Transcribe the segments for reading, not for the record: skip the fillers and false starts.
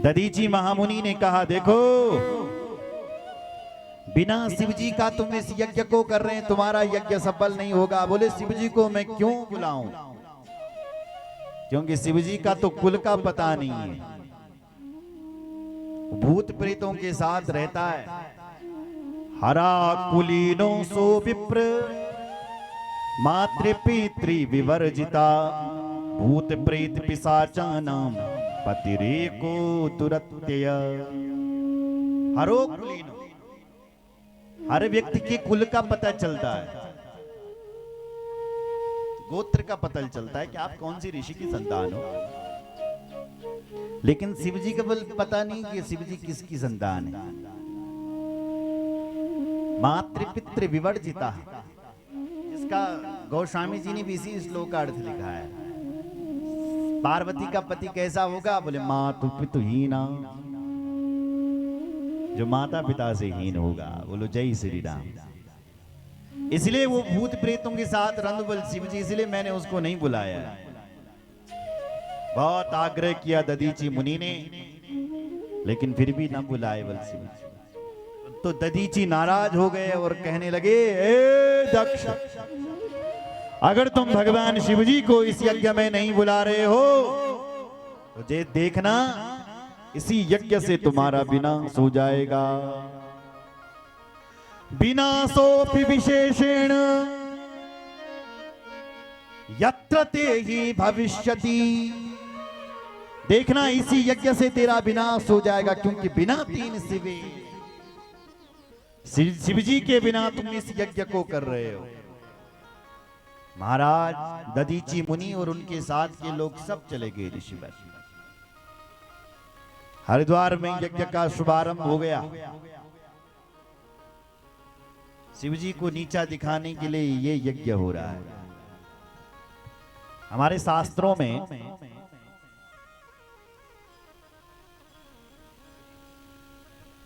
दधीची महामुनि ने कहा, देखो बिना शिव जी का तुम इस यज्ञ को कर रहे हैं, तुम्हारा यज्ञ सफल नहीं होगा। बोले शिव जी को मैं क्यों बुलाऊं, क्योंकि शिव जी का तो कुल का पता नहीं है, भूत प्रेतों के साथ रहता है। हरा कुलीनो सो विप्र मातृ पितृ विवर्जिता भूत प्रेत पिशाचानाम पतिरेको दुरत्यय। हरो कुलीनो, हर व्यक्ति के कुल का पता चलता है, गोत्र का पता चलता है कि आप कौन सी ऋषि की संतान हो, लेकिन शिव जी का पता नहीं कि शिव जी किसकी संतान है। मातृपितृ विवर्जिता, जिसका गोस्वामी जी ने भी इसी श्लोक का अर्थ लिखा है। पार्वती का पति कैसा होगा, बोले मातु पितुहीना, जो माता पिता से हीन होगा। बोलो जय श्री राम। इसलिए वो भूत प्रेतों के साथ रंधबल शिव जी, इसलिए मैंने उसको नहीं बुलाया। बहुत आग्रह किया दधीची मुनि ने, लेकिन फिर भी न बुलाए बल शिव जी। तो दधीची नाराज हो गए और कहने लगे, ए दक्ष, अगर तुम भगवान शिव जी को इस यज्ञ में नहीं बुला रहे हो तो देखना इसी यज्ञ से तुम्हारा विनाश हो जाएगा। विनाशोपि विशेषेण यत्र ते ही भविष्यति। देखना इसी यज्ञ से तेरा विनाश हो जाएगा, क्योंकि बिना तीन शिवे, शिव जी के बिना तुम इस यज्ञ को कर रहे हो। महाराज दधीची मुनि और उनके साथ के लोग सब चले गए ऋषिवर। हरिद्वार में यज्ञ का शुभारंभ हो गया। शिव जी को नीचा दिखाने के लिए ये यज्ञ हो रहा है। हमारे शास्त्रों में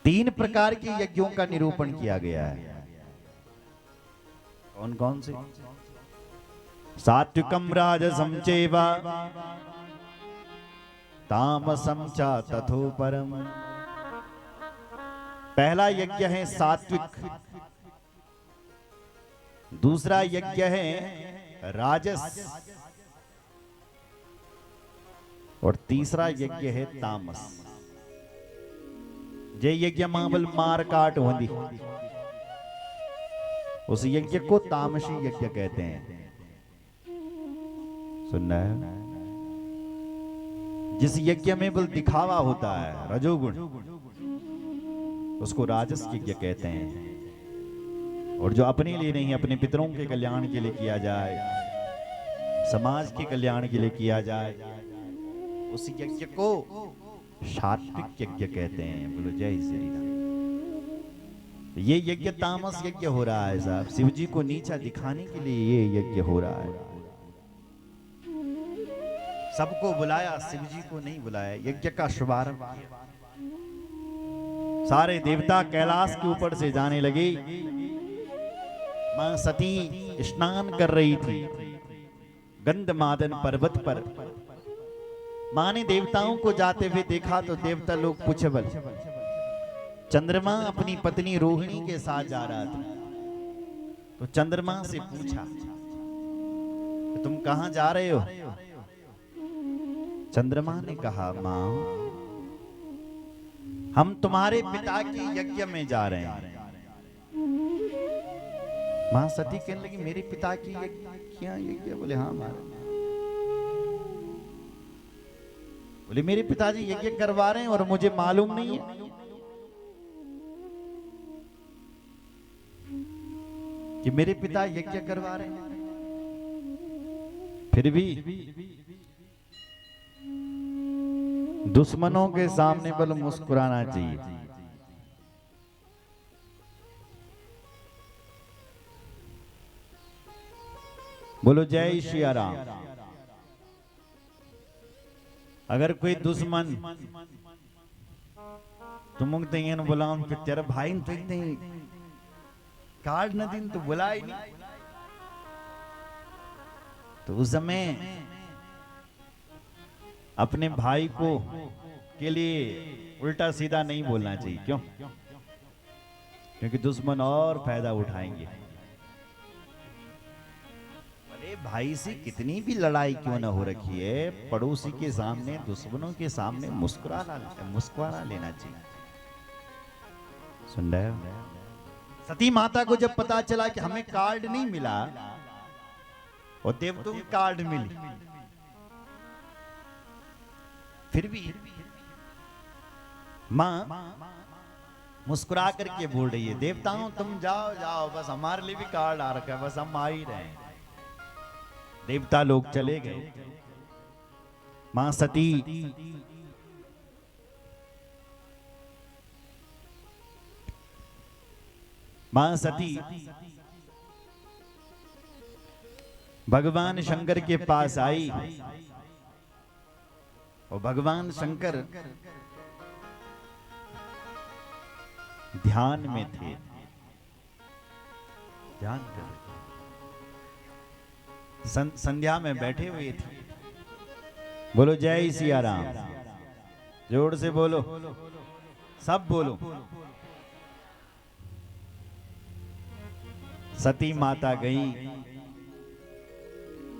तीन प्रकार के यज्ञों का निरूपण किया गया है। कौन कौन से? सात्विकम राजसं चैव तामसम च तथोपरम। पहला यज्ञ है सात्विक, दूसरा यज्ञ है राजस, और तीसरा यज्ञ है तामस। जे यज्ञ मामल मार काट होंदी, उस यज्ञ को तामसी यज्ञ कहते हैं। सुनना है? जिस यज्ञ में बल दिखावा होता है, रजोगुण, उसको राजस यज्ञ कहते हैं। और जो अपने लिए नहीं, अपने पितरों के कल्याण के लिए किया जाए, समाज के कल्याण के लिए किया जाए, उस यज्ञ को सात्विक यज्ञ कहते हैं। बोलो जय श्री राम। ये यज्ञ तामस यज्ञ हो रहा है साहब, शिव जी को नीचा दिखाने के लिए ये यज्ञ हो रहा है। सबको बुलाया, शिव जी को नहीं बुलाया। यज्ञ का शुभारंभ किया। सारे देवता कैलाश के ऊपर से जाने लगे। मां सती स्नान कर रही थी गंधमादन पर्वत पर। मां ने देवताओं को जाते हुए देखा तो देवता लोग पूछे, बल चंद्रमा अपनी पत्नी रोहिणी के साथ जा रहा था, तो चंद्रमा से पूछा तो तुम कहां जा रहे हो? चंद्रमा ने कहा, मां हम तुम्हारे पिता के यज्ञ में जा रहे हैं। मां सती कहने लगी, मेरे पिता की क्या यज्ञ? बोले हाँ महाराज। बोले मेरे पिताजी यज्ञ करवा रहे हैं और मुझे मालूम नहीं है। कि मेरे पिता यज्ञ करवा रहे हैं। फिर भी दुश्मनों के सामने बल मुस्कुराना चाहिए। बोलो जय श्री राम। अगर कोई दुश्मन तुम बुलाओ फिर तेरा भाई तो कार्ड न दिन तो बुला ही नहीं, तो उस समय अपने भाई को के लिए उल्टा सीधा नहीं बोलना चाहिए। क्यों? क्योंकि दुश्मन और फायदा उठाएंगे। भले भाई से कितनी भी लड़ाई क्यों ना हो रखी है, पड़ोसी के सामने, दुश्मनों के सामने मुस्कुराना लेना चाहिए। सुन रहे हो? सती माता को जब पता चला कि हमें कार्ड नहीं मिला और देवतों की कार्ड मिली, फिर भी मां मुस्कुरा करके बोल रही है, देवताओं तुम जाओ जाओ, बस हमारे लिए भी कार्ड आ रखा है, बस हम आ ही रहे हैं। देवता लोग चले गए। मां सती भगवान शंकर के पास आई और भगवान शंकर ध्यान में थे, ध्यान कर संध्या में बैठे हुए थे। बोलो जय सिया राम, जोर से बोलो, सब बोलो। सती माता गई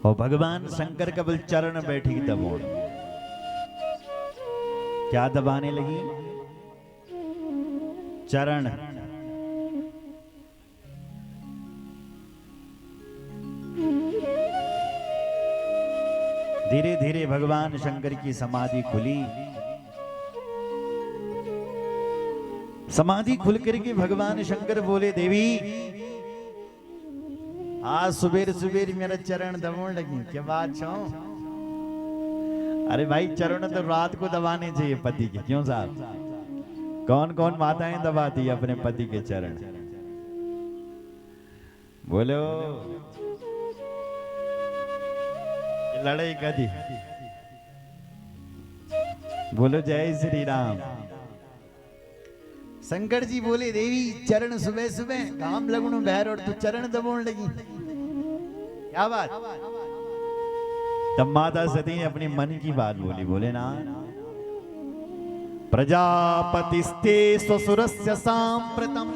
और भगवान शंकर का बल चरण बैठी दबोड़। क्या दबाने लगी? चरण। धीरे धीरे भगवान शंकर की समाधि खुली। समाधि खुल करके भगवान शंकर बोले, देवी आज सुबेर सुबेर मेरा चरण दबाने लगी, क्या बात छो? अरे भाई चरण तो रात को दबाने चाहिए पति के। क्यों साहब? कौन कौन माताएं दबाती है अपने पति के चरण? बोलो लड़ाई कदी। बोलो जय श्री राम। शंकर जी बोले, देवी चरण सुबह सुबह काम लगनू बहर और तू चरण दबाने लगी, क्या बात? तब माता सती ने अपनी मन की बात बोली। बोले ना, प्रजापतिस्ते स्वसुरस्य सांप्रतम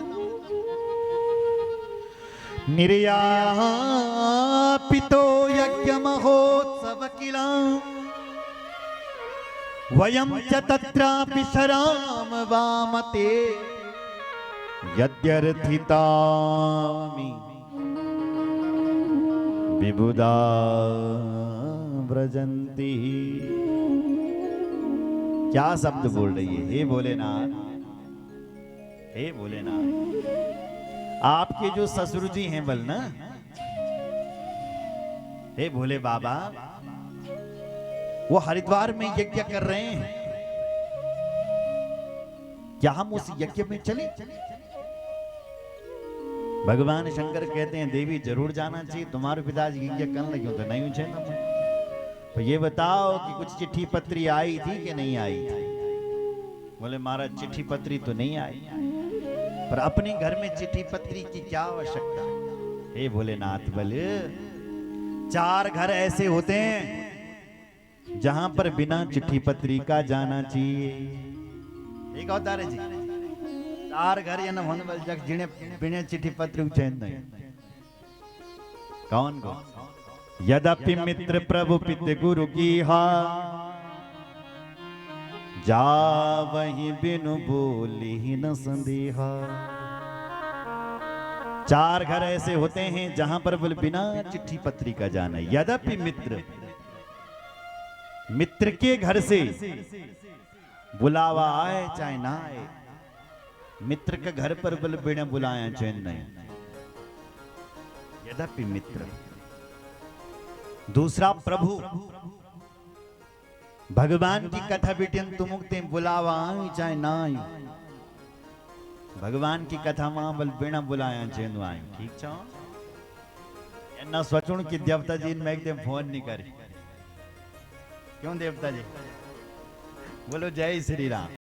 निर्यापितो यज्ञ महोत्सव किला वयं च तत्रापि शराम वामते यद्यर्थितामि विबुधा व्रजन्ति। क्या शब्द बोल रही है? हे भोलेनाथ, हे भोलेनाथ, आपके जो ससुर जी हैं बल ना, हे भोले बाबा, वो हरिद्वार में यज्ञ कर रहे हैं, क्या हम उस यज्ञ में चले? भगवान शंकर कहते हैं, देवी जरूर जाना चाहिए, तुम्हारे पिताजी यज्ञ करने लगे तो नहीं उछे ना। तो ये बताओ कि कुछ चिट्ठी पत्री आई थी कि नहीं आई थी? बोले महाराज चिट्ठी पत्री तो नहीं आई, पर अपने घर में चिट्ठी पत्री की क्या आवश्यकता? हे भोलेनाथ, बोले 4 घर ऐसे होते हैं जहां पर बिना चिट्ठी पत्री का जाना चाहिए। एक होता है जी 4 घर या न होने वाले जिन्हें बिना चिट्ठी पत्री उचैन नहीं। कौन कौन? यद्यपि मित्र प्रभु पित गुरु की हा जा वही बिनु बोली ही न संदेहा। 4 घर ऐसे होते हैं जहां पर बिना चिट्ठी पत्री का जाना। यद्यपि मित्र, मित्र के घर से बुलावा आए चाहे ना आए, मित्र के घर पर बिना बुलाया चैन नहीं। यद्यपि मित्र। दूसरा प्रभु, भगवान की कथा बेटियन तुम बुलावा आई चाहे ना आई, भगवान की कथा वहां बल बिना बुलाया चैन आई। ठीक छो ना? सोचूं कि देवता जी मैं एकदम फोन नहीं करे। क्यों देवता जी? बोलो जय श्री राम।